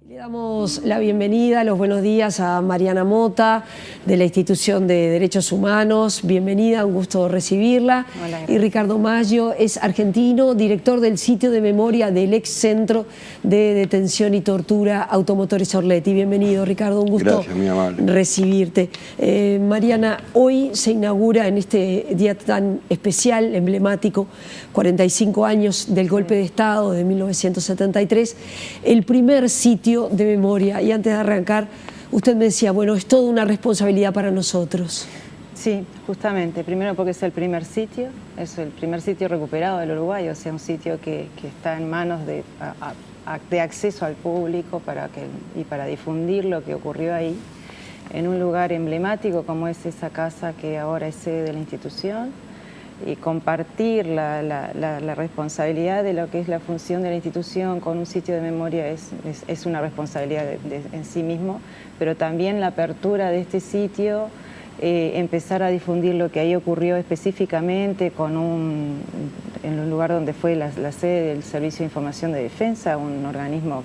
Le damos la bienvenida, los buenos días a Mariana Mota, de la Institución de Derechos Humanos. Bienvenida, un gusto recibirla. Hola, y Ricardo Maggio es argentino, director del sitio de memoria del ex Centro de Detención y Tortura Automotores Orletti. Bienvenido, Ricardo, un gusto. Gracias, muy amable. Recibirte. Mariana, hoy se inaugura en este día tan especial, emblemático, 45 años del golpe de Estado de 1973, el primer sitio de memoria. Y antes de arrancar, usted me decía, bueno, es toda una responsabilidad para nosotros. Sí, justamente. Primero porque es el primer sitio recuperado del Uruguay, o sea, un sitio que está en manos de acceso al público para difundir lo que ocurrió ahí, en un lugar emblemático como es esa casa que ahora es sede de la institución, y compartir la responsabilidad de lo que es la función de la institución con un sitio de memoria es una responsabilidad en sí mismo, pero también la apertura de este sitio, empezar a difundir lo que ahí ocurrió específicamente en un lugar donde fue la sede del Servicio de Información de Defensa, un organismo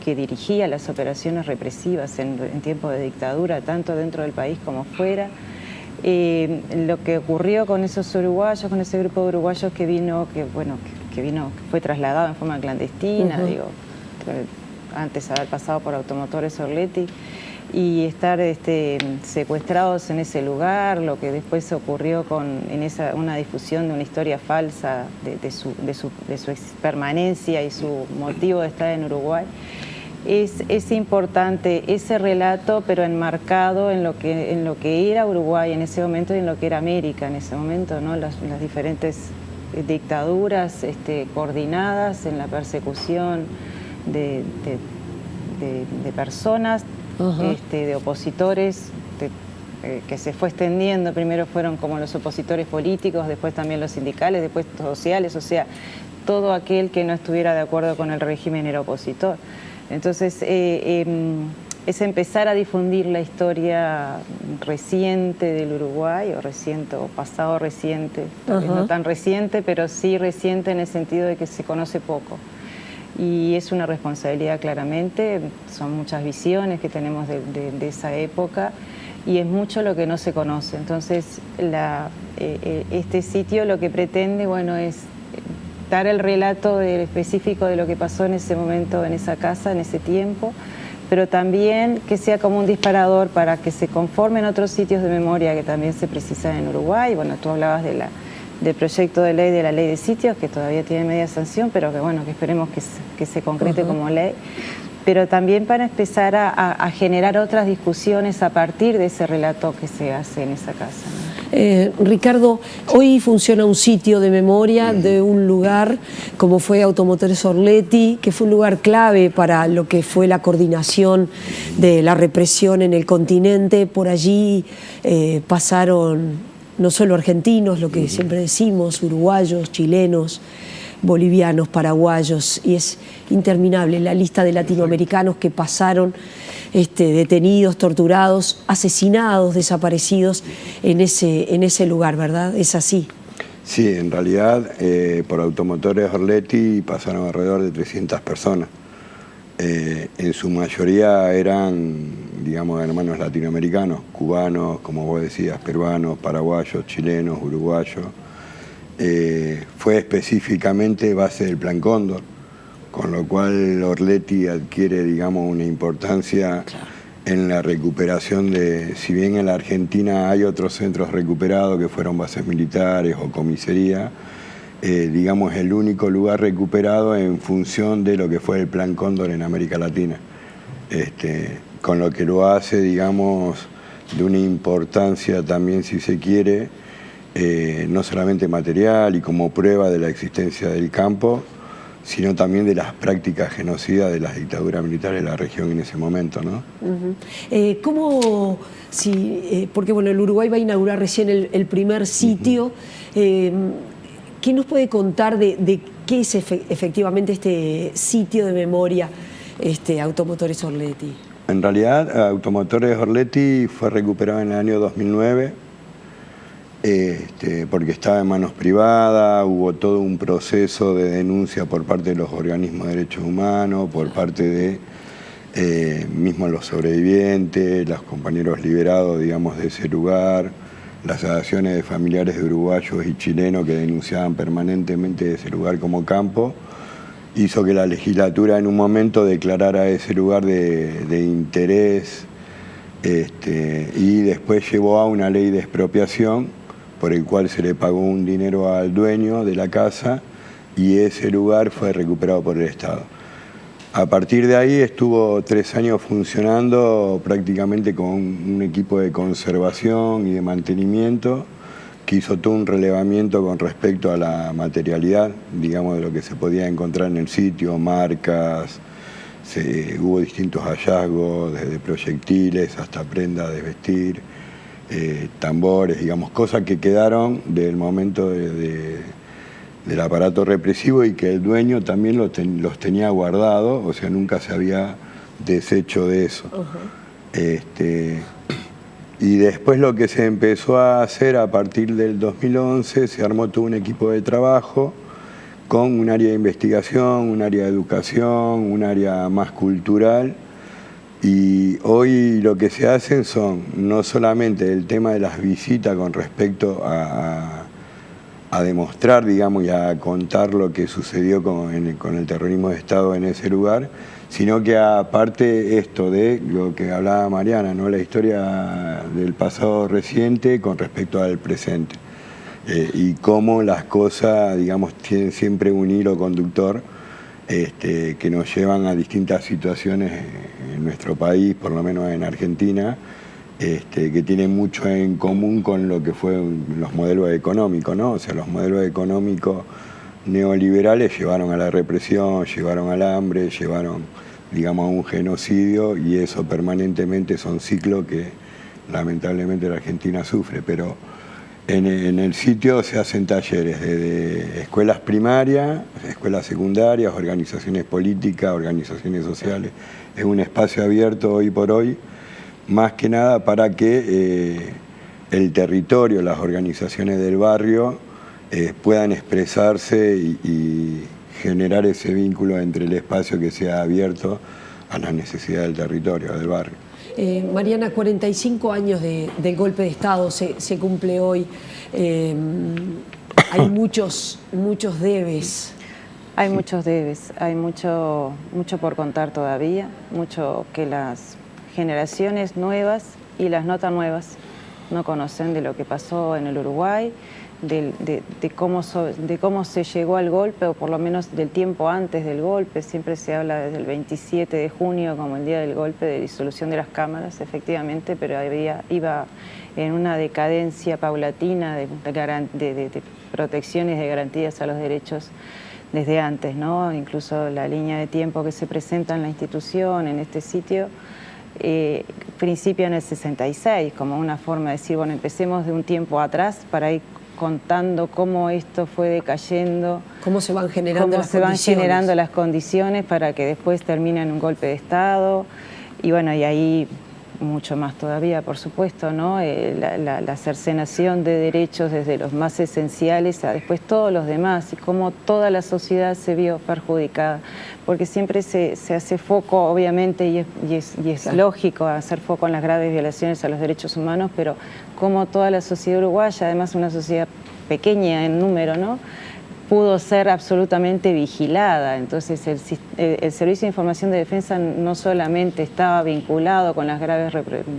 que dirigía las operaciones represivas en tiempos de dictadura, tanto dentro del país como fuera. Lo que ocurrió con esos uruguayos, con ese grupo de uruguayos que fue trasladado en forma clandestina, antes de haber pasado por Automotores Orletti, y estar secuestrados en ese lugar, lo que después ocurrió una difusión de una historia falsa de su permanencia y su motivo de estar en Uruguay. Es importante ese relato, pero enmarcado en lo que era Uruguay en ese momento y en lo que era América en ese momento, ¿no? Las diferentes dictaduras coordinadas en la persecución de personas, de opositores, que se fue extendiendo. Primero fueron como los opositores políticos, después también los sindicales, después los sociales, o sea, todo aquel que no estuviera de acuerdo con el régimen era opositor. Entonces, es empezar a difundir la historia reciente del Uruguay, o pasado reciente, tal vez no tan reciente, pero sí reciente en el sentido de que se conoce poco. Y es una responsabilidad claramente, son muchas visiones que tenemos de esa época, y es mucho lo que no se conoce. Entonces, este sitio lo que pretende, bueno, es dar el relato específico de lo que pasó en ese momento, en esa casa, en ese tiempo, pero también que sea como un disparador para que se conformen otros sitios de memoria que también se precisan en Uruguay. Bueno, tú hablabas del proyecto de ley, de la ley de sitios, que todavía tiene media sanción, pero que esperemos que se concrete como ley, pero también para empezar a generar otras discusiones a partir de ese relato que se hace en esa casa, ¿no? Ricardo, hoy funciona un sitio de memoria de un lugar como fue Automotores Orletti, que fue un lugar clave para lo que fue la coordinación de la represión en el continente. Por allí pasaron no solo argentinos, lo que siempre decimos, uruguayos, chilenos, bolivianos, paraguayos, y es interminable la lista de latinoamericanos que pasaron detenidos, torturados, asesinados, desaparecidos en ese lugar, ¿verdad? ¿Es así? Sí, en realidad por Automotores Orletti pasaron alrededor de 300 personas. En su mayoría eran, digamos, hermanos latinoamericanos, cubanos, como vos decías, peruanos, paraguayos, chilenos, uruguayos. Fue específicamente base del Plan Cóndor, con lo cual Orletti adquiere, digamos, una importancia en la recuperación si bien en la Argentina hay otros centros recuperados que fueron bases militares o comisaría, digamos, el único lugar recuperado en función de lo que fue el Plan Cóndor en América Latina, con lo que lo hace, digamos, de una importancia también, si se quiere, no solamente material y como prueba de la existencia del campo, sino también de las prácticas genocidas de las dictaduras militares de la región en ese momento, ¿no? ¿Cómo, porque bueno, el Uruguay va a inaugurar recién el primer sitio, ¿qué nos puede contar de qué es efectivamente este sitio de memoria, Automotores Orletti? En realidad, Automotores Orletti fue recuperado en el año 2009, porque estaba en manos privadas, hubo todo un proceso de denuncia por parte de los organismos de derechos humanos, por parte de mismo los sobrevivientes, los compañeros liberados, digamos, de ese lugar, las asociaciones de familiares de uruguayos y chilenos que denunciaban permanentemente ese lugar como campo, hizo que la legislatura en un momento declarara ese lugar de interés, y después llevó a una ley de expropiación por el cual se le pagó un dinero al dueño de la casa y ese lugar fue recuperado por el Estado. A partir de ahí estuvo 3 años funcionando prácticamente con un equipo de conservación y de mantenimiento que hizo todo un relevamiento con respecto a la materialidad, digamos, de lo que se podía encontrar en el sitio, marcas, hubo distintos hallazgos, desde proyectiles hasta prendas de vestir, tambores, digamos, cosas que quedaron del momento del aparato represivo y que el dueño también los tenía guardados, o sea, nunca se había deshecho de eso. Y después lo que se empezó a hacer a partir del 2011, se armó todo un equipo de trabajo con un área de investigación, un área de educación, un área más cultural. Y hoy lo que se hacen son no solamente el tema de las visitas con respecto a demostrar, digamos, y a contar lo que sucedió con el terrorismo de Estado en ese lugar, sino que aparte esto de lo que hablaba Mariana, ¿no? La historia del pasado reciente con respecto al presente. Y cómo las cosas, digamos, tienen siempre un hilo conductor que nos llevan a distintas situaciones en nuestro país, por lo menos en Argentina, que tienen mucho en común con lo que fueron los modelos económicos, ¿no? O sea, los modelos económicos neoliberales llevaron a la represión, llevaron al hambre, llevaron, digamos, a un genocidio, y eso permanentemente son ciclos que lamentablemente la Argentina sufre. Pero en el sitio se hacen talleres desde escuelas primarias, escuelas secundarias, organizaciones políticas, organizaciones sociales. Es un espacio abierto hoy por hoy, más que nada para que el territorio, las organizaciones del barrio puedan expresarse y generar ese vínculo entre el espacio que sea abierto a las necesidades del territorio, del barrio. Mariana, 45 años del golpe de Estado se cumple hoy. Hay muchos debes. Hay muchos debes, hay mucho por contar todavía, mucho que las generaciones nuevas y las no tan nuevas no conocen de lo que pasó en el Uruguay, de cómo se llegó al golpe, o por lo menos del tiempo antes del golpe. Siempre se habla desde el 27 de junio como el día del golpe, de disolución de las cámaras, efectivamente, pero iba en una decadencia paulatina de protecciones, de garantías a los derechos desde antes, ¿no? Incluso la línea de tiempo que se presenta en la institución, en este sitio, principia en el 66, como una forma de decir, bueno, empecemos de un tiempo atrás para ir contando cómo esto fue decayendo, cómo se van generando las condiciones para que después termine en un golpe de Estado. Y bueno, y ahí mucho más todavía, por supuesto, ¿no? La cercenación de derechos desde los más esenciales a después todos los demás, y cómo toda la sociedad se vio perjudicada, porque siempre se hace foco, obviamente, y es lógico hacer foco en las graves violaciones a los derechos humanos, pero cómo toda la sociedad uruguaya, además una sociedad pequeña en número, ¿no?, pudo ser absolutamente vigilada. Entonces el Servicio de Información de Defensa no solamente estaba vinculado con las graves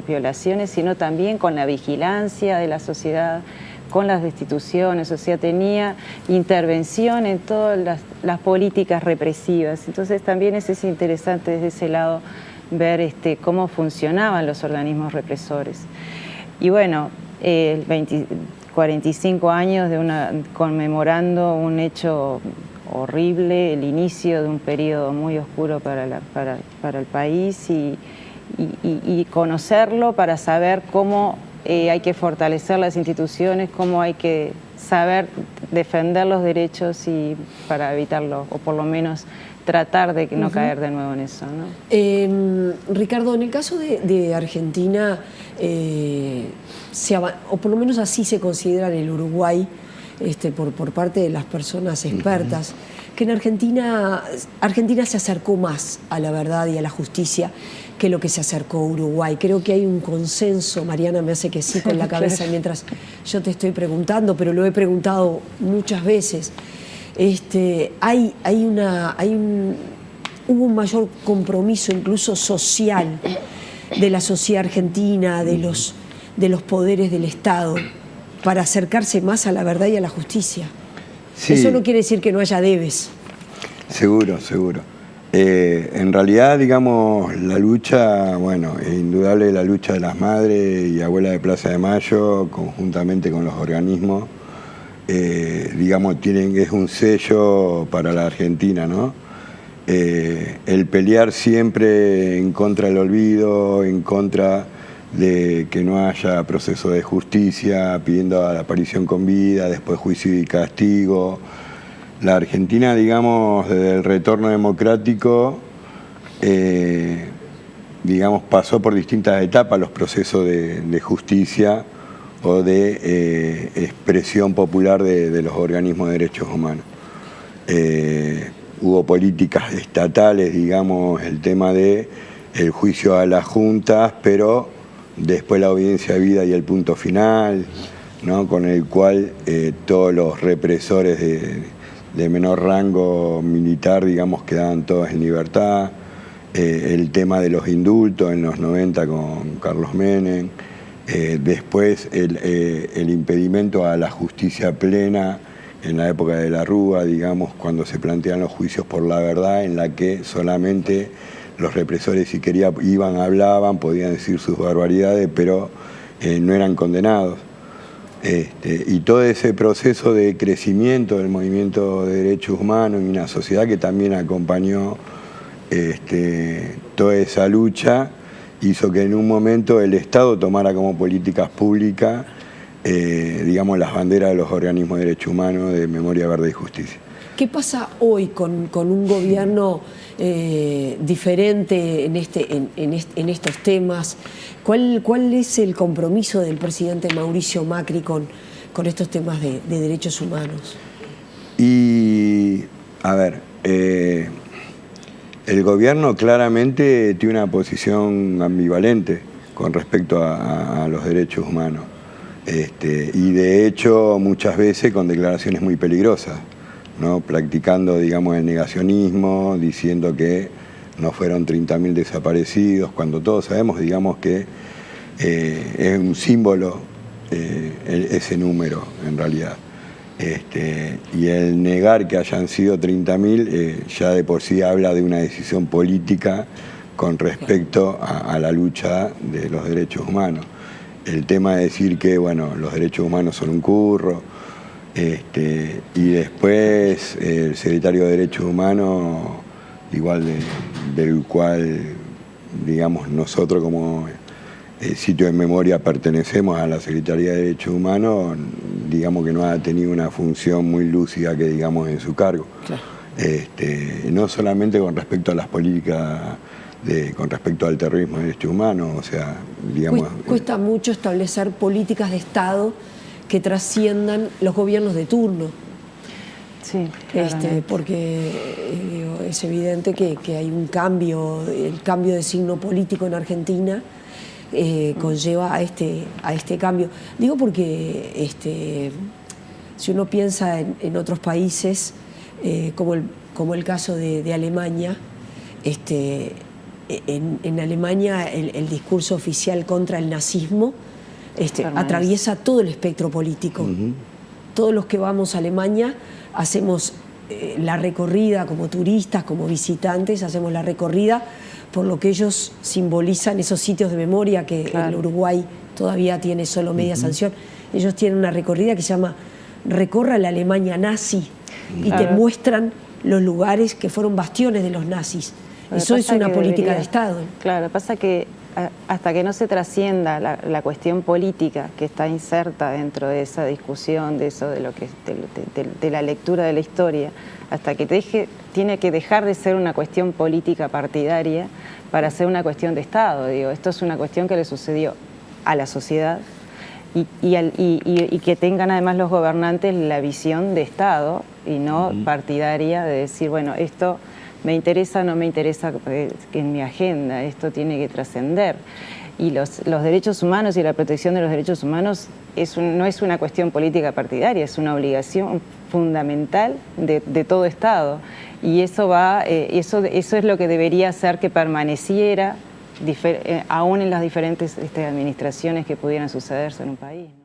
violaciones, sino también con la vigilancia de la sociedad, con las destituciones, o sea, tenía intervención en todas las políticas represivas. Entonces también es interesante desde ese lado ver cómo funcionaban los organismos represores. Y bueno, 45 años conmemorando un hecho horrible, el inicio de un periodo muy oscuro para el país, y conocerlo para saber cómo hay que fortalecer las instituciones, cómo hay que saber defender los derechos y para evitarlo, o por lo menos tratar de no caer de nuevo en eso, ¿no? Ricardo, en el caso de Argentina, o por lo menos así se considera en el Uruguay, por parte de las personas expertas, que en Argentina se acercó más a la verdad y a la justicia que lo que se acercó a Uruguay. Creo que hay un consenso, Mariana me hace que sí con la cabeza mientras yo te estoy preguntando, pero lo he preguntado muchas veces. Hubo un mayor compromiso incluso social de la sociedad argentina, de los poderes del Estado, para acercarse más a la verdad y a la justicia. Sí. Eso no quiere decir que no haya debes. Seguro, seguro. En realidad, digamos, la lucha, bueno, es indudable la lucha de las madres y abuelas de Plaza de Mayo, conjuntamente con los organismos, digamos, es un sello para la Argentina, ¿no? El pelear siempre en contra del olvido, en contra de que no haya proceso de justicia, pidiendo a la aparición con vida, después juicio y castigo. La Argentina, digamos, desde el retorno democrático, digamos, pasó por distintas etapas los procesos de justicia o de expresión popular de los organismos de derechos humanos. Hubo políticas estatales, digamos, el tema de el juicio a las juntas, pero después la audiencia de vida y el punto final, ¿no? Con el cual todos los represores de menor rango militar, digamos, quedaban todos en libertad. El tema de los indultos en los 90 con Carlos Menem. Después el impedimento a la justicia plena en la época de la Rúa, digamos, cuando se plantean los juicios por la verdad, en la que solamente los represores, si querían, iban, hablaban, podían decir sus barbaridades, pero no eran condenados. Y todo ese proceso de crecimiento del movimiento de derechos humanos y una sociedad que también acompañó toda esa lucha, hizo que en un momento el Estado tomara como políticas públicas, digamos, las banderas de los organismos de derechos humanos, de memoria, verdad y justicia. ¿Qué pasa hoy con un gobierno diferente en estos temas? ¿Cuál es el compromiso del presidente Mauricio Macri con estos temas de derechos humanos? Y, a ver, el gobierno claramente tiene una posición ambivalente con respecto a los derechos humanos. Y de hecho muchas veces con declaraciones muy peligrosas, ¿no? Practicando, digamos, el negacionismo, diciendo que no fueron 30.000 desaparecidos, cuando todos sabemos, digamos, que es un símbolo ese número en realidad. Y el negar que hayan sido 30.000 ya de por sí habla de una decisión política con respecto a la lucha de los derechos humanos. El tema de decir que, bueno, los derechos humanos son un curro, y después el secretario de Derechos Humanos, igual del cual, digamos, nosotros como sitio de memoria pertenecemos a la Secretaría de Derechos Humanos, digamos que no ha tenido una función muy lúcida que digamos en su cargo. Claro. No solamente con respecto a las políticas con respecto al terrorismo de derechos humanos, o sea, digamos... Cuesta mucho establecer políticas de Estado que trasciendan los gobiernos de turno. Sí, porque es evidente que hay un cambio, el cambio de signo político en Argentina conlleva a este cambio. Digo porque si uno piensa en otros países, como el caso de Alemania, en Alemania el discurso oficial contra el nazismo atraviesa todo el espectro político. Todos los que vamos a Alemania hacemos la recorrida como turistas, como visitantes, hacemos la recorrida por lo que ellos simbolizan, esos sitios de memoria que el Uruguay todavía tiene solo media sanción. Ellos tienen una recorrida que se llama Recorra la Alemania nazi y te muestran los lugares que fueron bastiones de los nazis. Eso es una política de Estado. Claro, pasa que hasta que no se trascienda la cuestión política que está inserta dentro de esa discusión, de eso, de la lectura de la historia, hasta que tiene que dejar de ser una cuestión política partidaria para ser una cuestión de Estado. Digo, esto es una cuestión que le sucedió a la sociedad y que tengan además los gobernantes la visión de Estado y no partidaria de decir, bueno, esto me interesa, no me interesa en mi agenda, esto tiene que trascender. Y los derechos humanos y la protección de los derechos humanos no es una cuestión política partidaria, es una obligación fundamental de todo Estado. Y eso es lo que debería hacer que permaneciera aún en las diferentes administraciones que pudieran sucederse en un país.